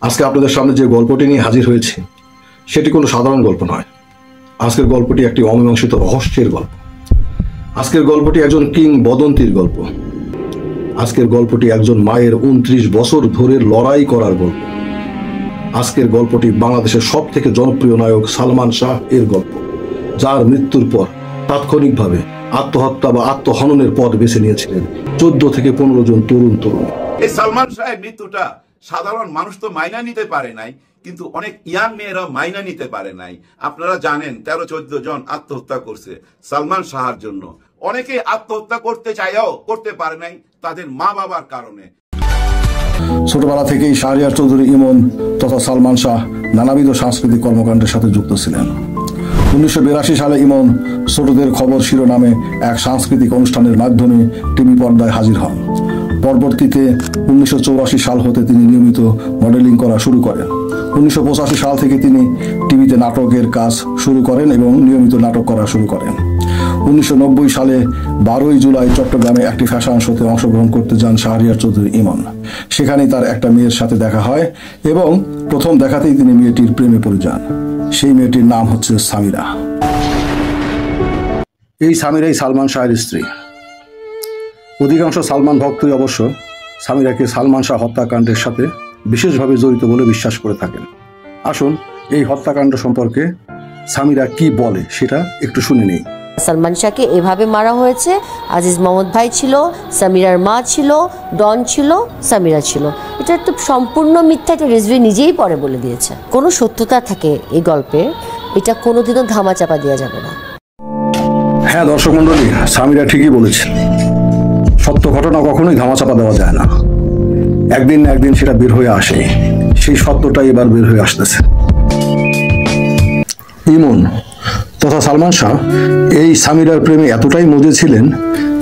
আজকে আপনাদের সামনে যে গল্পটি নিয়ে হাজির হয়েছে সেটি কোনো সাধারণ গল্প নয়। আজকের গল্পটি একটি অমীমাংসিত রহস্যের গল্প। আজকের গল্পটি একজন কিংবদন্তির গল্প। আজকের গল্পটি একজন মায়ের 29 বছর ধরে লড়াই করার গল্প। আজকের গল্পটি বাংলাদেশের সব থেকে জনপ্রিয় নায়ক সালমান শাহ এর গল্প, যার মৃত্যুর পর তাৎক্ষণিকভাবে আত্মহত্যা বা আত্মহননের পথ বেছে নিয়েছিলেন 14 থেকে 15 জন তরুণ। এই সালমান শাহের মৃত্যুটা সাধারণ মানুষ তো মাইনা নিতে পারে নাই, কিন্তু অনেক ইয়াং মেয়েরা মাইনা নিতে পারে নাই। আপনারা জানেন 13-14 জন আত্মহত্যা করছে সালমান শাহের জন্য। অনেকে আত্মহত্যা করতে চাইও করতে পারে নাই তাদের মা বাবার কারণে। ছোটবেলা থেকেই শাহরিয়ার চৌধুরী ইমন তথা সালমান শাহ নানাবিধ সাংস্কৃতিক কর্মকাণ্ডের সাথে যুক্ত ছিলেন। 1982 সালে ইমন ছোটদের খবর শিরোনামে এক সাংস্কৃতিক অনুষ্ঠানের মাধ্যমে টিভি পর্দায় হাজির হন। পরবর্তীতে 1984 সাল হতে তিনি নিয়মিত মডেলিং করা শুরু করেন। 1985 সাল থেকে তিনি টিভিতে নাটকের কাজ শুরু করেন এবং নিয়মিত নাটক করা শুরু করেন। 1990 সালে 12 জুলাই চট্টগ্রামে একটি ফ্যাশন শোতে অংশগ্রহণ করতে যান শাহরিয়ার চৌধুরী ইমন। সেখানেই তার একটা মেয়ের সাথে দেখা হয় এবং প্রথম দেখাতেই তিনি মেয়েটির প্রেমে পড়ে যান। সেই মেয়েটির নাম হচ্ছে সামিরা। এই সামিরাই সালমান শাহের স্ত্রী। অধিকাংশ সালমান ভক্তই অবশ্য সামিরাকে সালমান শাহ হত্যাকাণ্ডের সাথে বিশেষভাবে জড়িত বলে বিশ্বাস করে থাকেন। আসুন এই হত্যাকাণ্ড সম্পর্কে সামিরা কি বলে সেটা একটু শুনে নেই। সালমান শাহকে এভাবে মারা হয়েছে। আজিজ মোহাম্মদ ভাই ছিল, সামিরার মা ছিল, ডন ছিল, সামিরা ছিল। এটা তো সম্পূর্ণ মিথ্যা। এটা রিজভি নিজেই পরে বলে দিয়েছে। কোনো সত্যতা থাকে এই গল্পে, এটা কোনোদিনও ধামাচাপা দেওয়া যাবে না। হ্যাঁ দর্শক মন্ডলী, সামিরা ঠিকই বলেছে। সত্য ঘটনা কখনোই ধামাচাপা দেওয়া যায় না। একদিন না একদিন সেটা বের হয়ে আসে। সেই সত্যটাই এবার বের হয়ে আসতেছে। ইমন তথা সালমান শাহ এই সামিরার প্রেমে এতটাই মজে ছিলেন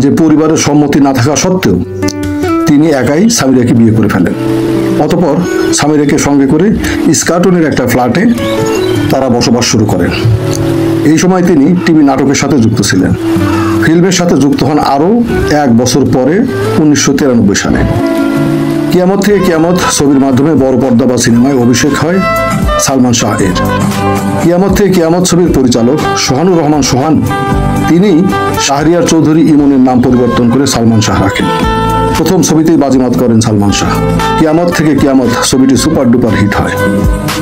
যে পরিবারের সম্মতি না থাকা সত্ত্বেও তিনি একাই সামিরাকে বিয়ে করে ফেলেন। অতঃপর সামিরাকে সঙ্গে করে ইস্কাটনের একটা ফ্ল্যাটে তারা বসবাস শুরু করেন। এই সময় তিনি টিভি নাটকের সাথে যুক্ত ছিলেন। ফিল্মের সাথে যুক্ত হন আরও 1 বছর পরে 1993 সালে। কিয়ামত থেকে কিয়ামত ছবির মাধ্যমে বড় পর্দা বা সিনেমায় অভিষেক হয় সালমান শাহ এর। কিয়ামত থেকে কিয়ামত ছবির পরিচালক সোহানুর রহমান সোহান তিনি শাহরিয়ার চৌধুরী ইমনের নাম পরিবর্তন করে সালমান শাহ রাখেন। প্রথম ছবিতেই বাজিমাত করেন সালমান শাহ। কিয়ামত থেকে কিয়ামত ছবিটি সুপার ডুপার হিট হয়।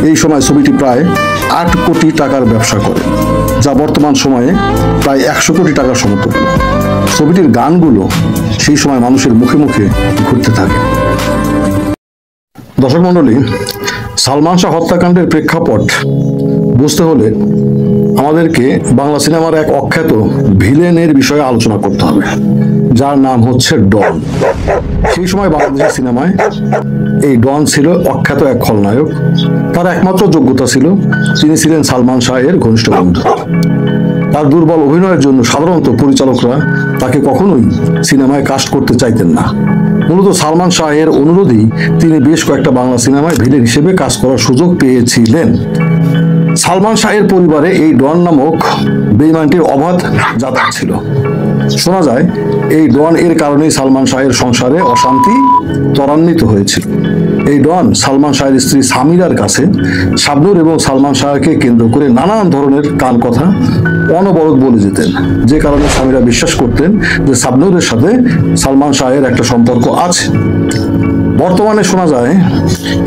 এই সময় ছবিটি প্রায় 8 কোটি টাকার ব্যবসা করে, যা বর্তমান সময়ে প্রায় 100 কোটি টাকার সমতুল্য। ছবিটির গানগুলো সেই সময় মানুষের মুখে মুখে ঘুরতে থাকে। দর্শক মন্ডলী, সালমান শাহ হত্যাকাণ্ডের প্রেক্ষাপট বুঝতে হলে আমাদেরকে বাংলা সিনেমার এক অখ্যাত ভিলেনের বিষয়ে আলোচনা করতে হবে, যার নাম হচ্ছে ডন। সেই সময় বাংলাদেশের সিনেমায় এই ডন ছিল অখ্যাত এক খলনায়ক। তার একমাত্র যোগ্যতা ছিল তিনি ছিলেন সালমান শাহের ঘনিষ্ঠ বন্ধু। তার দুর্বল অভিনয়ের জন্য সাধারণত পরিচালকরা তাকে কখনোই সিনেমায় কাস্ট করতে চাইতেন না। মূলত সালমান শাহের অনুরোধেই তিনি বেশ কয়েকটা বাংলা সিনেমায় ভিলেন হিসেবে কাজ করার সুযোগ পেয়েছিলেন। সালমান শাহের পরিবারে এই ডন নামক বেঈমানটির অবাধ যাতায়াত ছিল। শোনা যায় এই ডন এর কারণেই সালমান শাহের সংসারে অশান্তি ত্বরান্বিত হয়েছিল। এই ডন সালমান শাহের স্ত্রী সামিরার কাছে শাবনূর এবং সালমান শাহকে কেন্দ্র করে নানান ধরনের কান কথা অনবরত বলে যেতেন, যে কারণে সামিরা বিশ্বাস করতেন যে শাবনূরের সাথে সালমান শাহের একটা সম্পর্ক আছে। বর্তমানে শোনা যায়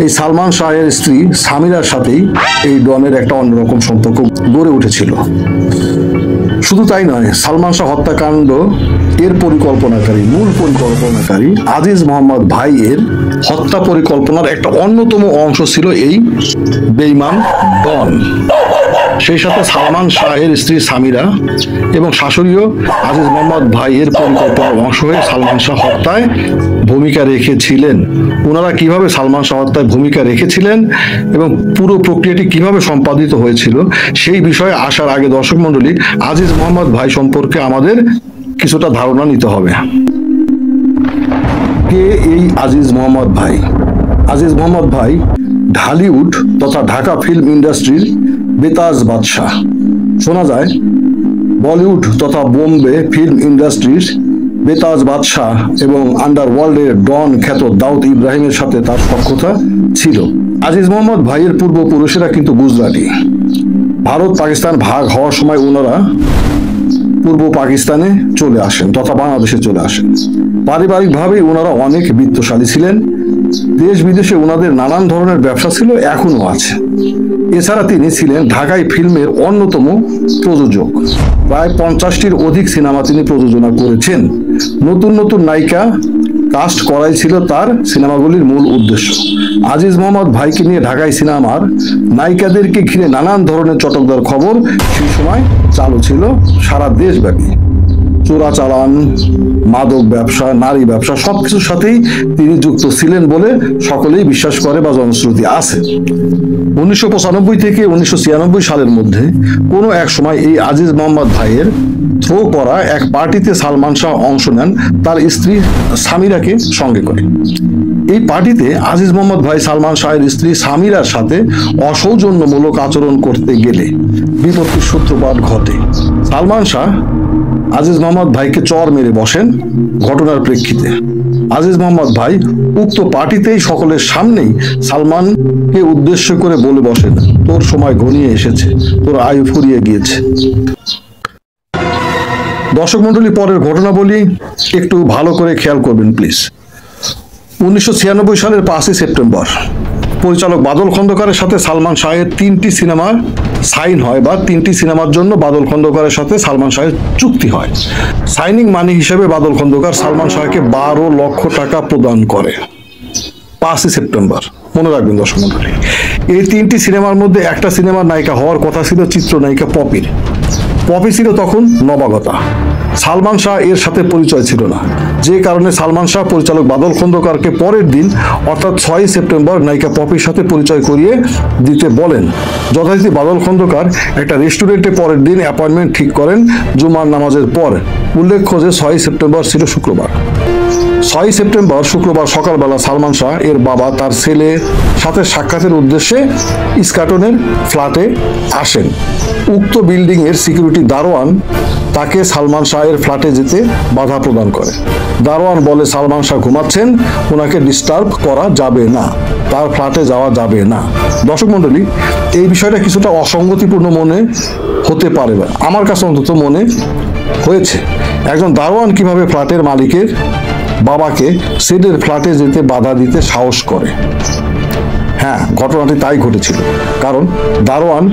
এই সালমান শাহের স্ত্রী সামিরার সাথেই এই ডনের একটা অন্যরকম সম্পর্ক গড়ে উঠেছিল। শুধু তাই নয়, সালমান শাহ হত্যাকাণ্ড এর মূল পরিকল্পনাকারী আজিজ মোহাম্মদ ভাই এর হত্যা পরিকল্পনার একটা অন্যতম অংশ ছিল এই বেঈমান ডন। সেই সাথে সালমান শাহের স্ত্রী সামিরা এবং শাশুড়িও আজিজ মোহাম্মদ ভাই এর পরিকল্পনার অংশ হয়ে সালমান শাহ হত্যায় ভূমিকা রেখেছিলেন। ওনারা কিভাবে সালমান শাহ হত্যায় ভূমিকা রেখেছিলেন এবং পুরো প্রক্রিয়াটি কিভাবে সম্পাদিত হয়েছিল সেই বিষয়ে আসার আগে দর্শক মন্ডলী, আজিজ মোহাম্মদ ভাই সম্পর্কে আমাদের কিছুটা ধারণা নিতে হবে। কে এই আজিজ মোহাম্মদ ভাই? আজিজ মোহাম্মদ ভাই ঢালিউড তথা ঢাকা ফিল্ম ইন্ডাস্ট্রির বেতাজ বাদশাহ। শোনা যায় বলিউড তথা বোম্বে ফিল্ম ইন্ডাস্ট্রির বেতাজ বাদশাহ এবং আন্ডারওয়ার্ল্ডের ডন খ্যাত দাউদ ইব্রাহিমের সাথে তার সখ্যতা ছিল। আজিজ মোহাম্মদ ভাইয়ের পূর্বপুরুষেরা কিন্তু গুজরাটি। ভারত পাকিস্তান ভাগ হওয়ার সময় ওনারা পূর্ব পাকিস্তানে চলে আসেন তথা বাংলাদেশে চলে আসেন। পারিবারিকভাবে ওনারা অনেক বিত্তশালী ছিলেন। দেশ বিদেশে ওনাদের নানান ধরনের ব্যবসা ছিল, এখনো আছে। এছাড়া তিনি ছিলেন ঢাকাই ফিল্মের অন্যতম প্রযোজক। প্রায় 50টির অধিক সিনেমা তিনি প্রযোজনা করেছেন। নতুন নতুন নায়িকা কাস্ট করাই ছিল তার সিনেমাগুলির মূল উদ্দেশ্য। আজিজ মোহাম্মদ ভাইকে নিয়ে ঢাকাই সিনেমার নায়িকাদেরকে ঘিরে নানান ধরনের চটকদার খবর সেই সময় চালু ছিল সারা দেশব্যাপী। চোরাচালান, মাদক ব্যবসা, নারী ব্যবসা সবকিছুর সাথেই তিনি যুক্ত ছিলেন বলে সকলেই বিশ্বাস করে বা জনশ্রুতি আছে। 1995 থেকে 1996 সালের মধ্যে কোনো এক সময় এই আজিজ মোহাম্মদ ভাইয়ের থ্রো করা এক পার্টিতে সালমান শাহ অংশ নেন তার স্ত্রী সামিরাকে সঙ্গে করে। এই পার্টিতে আজিজ মোহাম্মদ ভাই সালমান শাহের স্ত্রী সামিরার সাথে অসৌজন্যমূলক আচরণ করতে গেলে বিপত্তির সূত্রপাত ঘটে। সালমান শাহ আজিজ মোহাম্মদ ভাইকে চর মেরে বসেন। ঘটনার প্রেক্ষিতে আজিজ মোহাম্মদ ভাই উক্ত পার্টিতেই সকলের সামনেই সালমানকে উদ্দেশ্য করে বলে বসেন, তোর সময় ঘনিয়ে এসেছে, তোর আয়ু ফুরিয়ে গিয়েছে। দর্শক মন্ডলী, পরের ঘটনা বলি, একটু ভালো করে খেয়াল করবেন প্লিজ। 1996 সালের 5ই সেপ্টেম্বর পরিচালক বাদল খন্দকারের সাথে সালমান শাহের 3টি সিনেমা সাইন হয় বা 3টি সিনেমার জন্য বাদল খন্দকারের সাথে সালমান শাহের চুক্তি হয়। সাইনিং মানি হিসেবে বাদল খন্দকার সালমান শাহকে 12 লক্ষ টাকা প্রদান করে। 5ই সেপ্টেম্বর মনে রাখবেন দর্শক মন্ডলী। এই 3টি সিনেমার মধ্যে একটা সিনেমার নায়িকা হওয়ার কথা ছিল চিত্রনায়িকা পপির। পপি ছিল তখন নবাগতা। সালমান শাহ এর সাথে পরিচয় ছিল না, যে কারণে সালমান শাহ পরিচালক বাদল খন্দকারকে পরের দিন অর্থাৎ 6ই সেপ্টেম্বর নায়িকা পপির সাথে পরিচয় করিয়ে দিতে বলেন। যথারীতি বাদল খন্দকার একটা রেস্টুরেন্টে পরের দিন অ্যাপয়েন্টমেন্ট ঠিক করেন জুমার নামাজের পর। উল্লেখ্য যে 6ই সেপ্টেম্বর ছিল শুক্রবার। 6ই সেপ্টেম্বর শুক্রবার সকালবেলা সালমান শাহ এর বাবা তার ছেলের সাথে সাক্ষাতের উদ্দেশ্যে ইস্কাটনের ফ্ল্যাটে আসেন। উক্ত বিল্ডিং এর সিকিউরিটি দারোয়ান তাকে সালমান শাহের ফ্ল্যাটে যেতে বাধা প্রদান করে। দারোয়ান বলে সালমান শাহ ঘুমাচ্ছেন, ওনাকে ডিস্টার্ব করা যাবে না, তার ফ্ল্যাটে যাওয়া যাবে না। দর্শক মন্ডলী, এই বিষয়টা কিছুটা অসঙ্গতিপূর্ণ মনে হতে পারে, আমার কাছে অন্তত মনে হয়েছে। একজন দারোয়ান কিভাবে ফ্ল্যাটের মালিকের বাবাকে ছেলের ফ্ল্যাটে যেতে বাধা দিতে সাহস করে? হ্যাঁ, ঘটনাটি তাই ঘটেছিল। কারণ দারোয়ান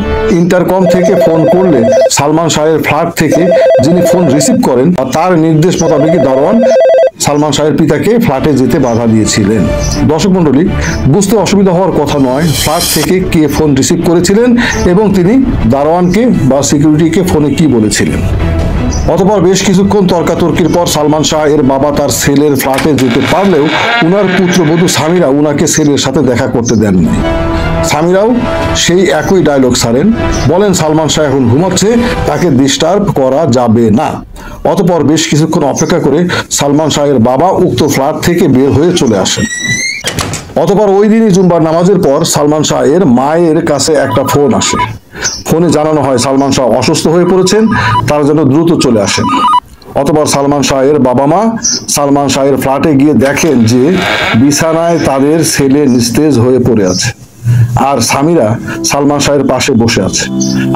ইন্টারকম থেকে ফোন করলে সালমান শাহের ফ্ল্যাট থেকে যিনি ফোন রিসিভ করেন তার নির্দেশ মোতাবেক দারোয়ান সালমান শাহের পিতাকে ফ্ল্যাটে যেতে বাধা দিয়েছিলেন। দর্শক মন্ডলী, বুঝতে অসুবিধা হওয়ার কথা নয় ফ্ল্যাট থেকে কে ফোন রিসিভ করেছিলেন এবং তিনি দারোয়ানকে বা সিকিউরিটিকে ফোনে কি বলেছিলেন। অতঃপর বেশ কিছুক্ষণ তর্কাতর্কির পর সালমান শাহ এর বাবা তার ছেলের ফ্ল্যাটে যেতে পারলেও উনার পুত্রবধূ সামিরা উনাকে ছেলের সাথে দেখা করতে দেন নাই। সামিরাও সেই একই ডায়লগ ছাড়েন, বলেন সালমান শাহ এখন ঘুমাচ্ছে, তাকে ডিস্টার্ব করা যাবে না। অতঃপর বেশ কিছুক্ষণ অপেক্ষা করে সালমান শাহের বাবা উক্ত ফ্ল্যাট থেকে বের হয়ে চলে আসেন। অতঃপর ওই দিনই জুম্বার নামাজের পর সালমান শাহের মায়ের কাছে একটা ফোন আসে। ফোনে জানানো হয় সালমান শাহ অসুস্থ হয়ে পড়েছেন, তারা যেন দ্রুত চলে আসেন। অতঃপর সালমান শাহের বাবা মা সালমান শাহের ফ্ল্যাটে গিয়ে দেখেন যে বিছানায় তাদের ছেলে নিস্তেজ হয়ে পড়ে আছে, আর সামিরা সালমান শাহের পাশে বসে আছে।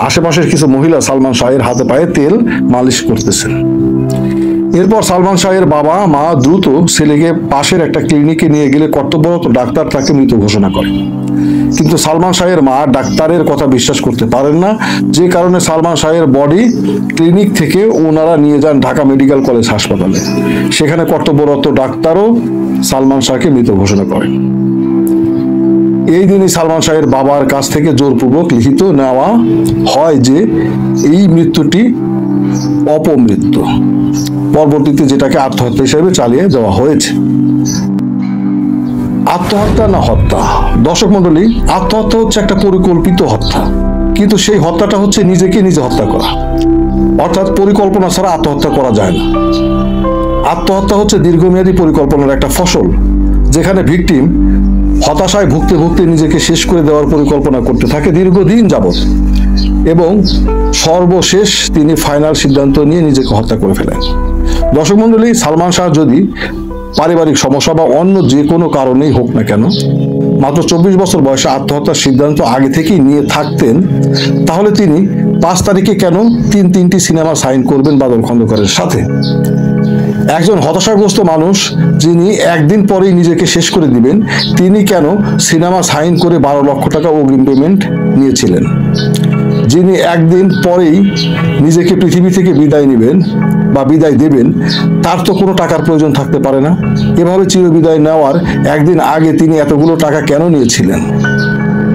আশেপাশের কিছু মহিলা সালমান শাহের হাতে পায়ে তেল মালিশ করতেছেন। এরপর সালমান শাহের বাবা মা দ্রুত ছেলেকে পাশের একটা ক্লিনিকে নিয়ে গেলে কর্তব্যরত ডাক্তার তাকে মৃত ঘোষণা করে। কিন্তু সালমান শাহের মা ডাক্তারের কথা বিশ্বাস করতে পারেন না, যে কারণে সালমান শাহের বডি ক্লিনিক থেকে ওনারা নিয়ে যান ঢাকা মেডিকেল কলেজ হাসপাতালে। সেখানে কর্তব্যরত ডাক্তারও সালমান শাহকে মৃত ঘোষণা করেন। এই দিনই সালমান শাহের বাবার কাছ থেকে জোরপূর্বক লিখিত নেওয়া হয় যে এই মৃত্যুটি অপমৃত্যু। পরবর্তীতে যেটাকে আত্মহত্যা হিসেবে চালিয়ে যাওয়া হয়েছে। আত্মহত্যা না হত্যা? দর্শক মন্ডলী, আত্মহত্যা হচ্ছে একটা পরিকল্পিত হত্যা, কিন্তু সেই হত্যাটা হচ্ছে নিজেকে নিজে হত্যা করা, অর্থাৎ পরিকল্পনা ছাড়া আত্মহত্যা করা যায় না। আত্মহত্যা হচ্ছে দীর্ঘমেয়াদী পরিকল্পনার একটা ফসল, যেখানে ভিকটিম হতাশায় ভুগতে ভুগতে নিজেকে শেষ করে দেওয়ার পরিকল্পনা করতে থাকে দীর্ঘদিন যাবৎ, এবং সর্বশেষ তিনি ফাইনাল সিদ্ধান্ত নিয়ে নিজেকে হত্যা করে ফেলেন। দর্শক মণ্ডলী, সালমান শাহ যদি পারিবারিক সমস্যা বা অন্য যে কোনো কারণেই হোক না কেন মাত্র 24 বছর বয়সে আত্মহত্যার সিদ্ধান্ত আগে থেকেই নিয়ে থাকতেন, তাহলে তিনি 5 তারিখে কেন তিনটি সিনেমা সাইন করবেন বাদল খন্দকারের সাথে? একজন হতাশাগ্রস্ত মানুষ যিনি একদিন পরেই নিজেকে শেষ করে দিবেন, তিনি কেন সিনেমা সাইন করে 12 লক্ষ টাকা অগ্রিম পেমেন্ট নিয়েছিলেন? যিনি একদিন পরেই নিজেকে পৃথিবী থেকে বিদায় নেবেন বা বিদায় দেবেন, তার তো কোনো টাকার প্রয়োজন থাকতে পারে না। এভাবে চিরবিদায় নেওয়ার একদিন আগে তিনি এতগুলো টাকা কেন নিয়েছিলেন?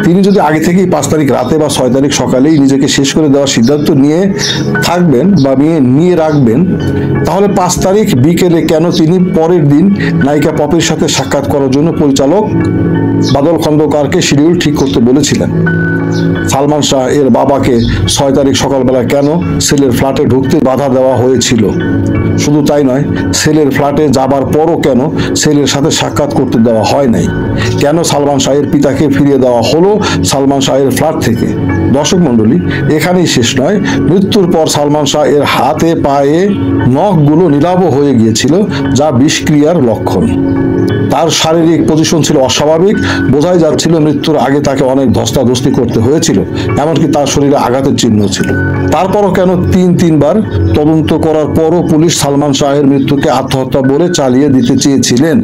তিনি যদি আগে থেকেই 5 তারিখ রাতে বা 6 তারিখ সকালেই নিজেকে শেষ করে দেওয়ার সিদ্ধান্ত নিয়ে থাকবেন বা নিয়ে রাখবেন, তাহলে 5 তারিখ বিকেলে কেন তিনি পরের দিন নায়িকা পপির সাথে সাক্ষাৎ করার জন্য পরিচালক বাদল খন্দকারকে শিডিউল ঠিক করতে বলেছিলেন? সালমান শাহ এর বাবাকে 6 তারিখ সকালবেলা কেন সেলের ফ্ল্যাটে ঢুকতে বাধা দেওয়া হয়েছিল? শুধু তাই নয়, সেলের ফ্ল্যাটে যাবার পরও কেন সেলের সাথে সাক্ষাৎ করতে দেওয়া হয় নাই? কেন সালমান শাহের পিতাকে ফিরিয়ে দেওয়া হলো সালমান শাহের ফ্ল্যাট থেকে? দর্শক মণ্ডলী, এখানেই শেষ নয়। মৃত্যুর পর সালমান শাহ এর হাতে পায়ে নখগুলো নীলাভ হয়ে গিয়েছিল, যা বিষক্রিয়ার লক্ষণ। তার শারীরিক পজিশন ছিল অস্বাভাবিক, বোঝাই যাচ্ছিল মৃত্যুর আগে তাকে অনেক ধস্তাধস্তি করতে হয়েছিল, এমনকি তার শরীরে আঘাতের চিহ্ন ছিল। তারপরও কেন তিনবার তদন্ত করার পরও পুলিশ সালমান শাহের মৃত্যুকে আত্মহত্যা বলে চালিয়ে দিতে চেয়েছিলেন?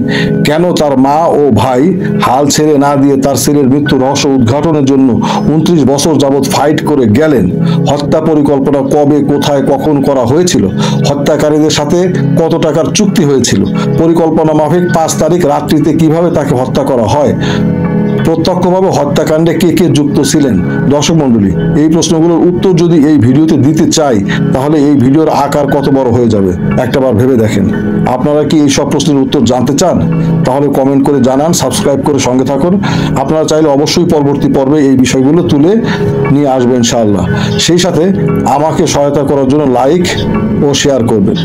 কেন তার মা ও ভাই হাল ছেড়ে না দিয়ে তার ছেলের মৃত্যুর রহস্য উদ্ঘাটনের জন্য 29 বছর যাবৎ ফাইট করে গেলেন? হত্যা পরিকল্পনা কবে, কোথায়, কখন করা হয়েছিল? হত্যাকারীদের সাথে কত টাকার চুক্তি হয়েছিল? পরিকল্পনা মাফিক 5 তারিখ রাত্রিতে কিভাবে তাকে হত্যা করা হয়? প্রত্যক্ষভাবে হত্যাকাণ্ডে কে কে যুক্ত ছিলেন? দর্শক মণ্ডলী, এই প্রশ্নগুলোর উত্তর যদি এই ভিডিওতে দিতে চাই, তাহলে এই ভিডিওর আকার কত বড় হয়ে যাবে একটাবার ভেবে দেখেন। আপনারা কি এই সব প্রশ্নের উত্তর জানতে চান? তাহলে কমেন্ট করে জানান, সাবস্ক্রাইব করে সঙ্গে থাকুন। আপনারা চাইলে অবশ্যই পরবর্তী পর্বে এই বিষয়গুলো তুলে নিয়ে আসবেন ইনশাআল্লাহ। সেই সাথে আমাকে সহায়তা করার জন্য লাইক ও শেয়ার করবেন।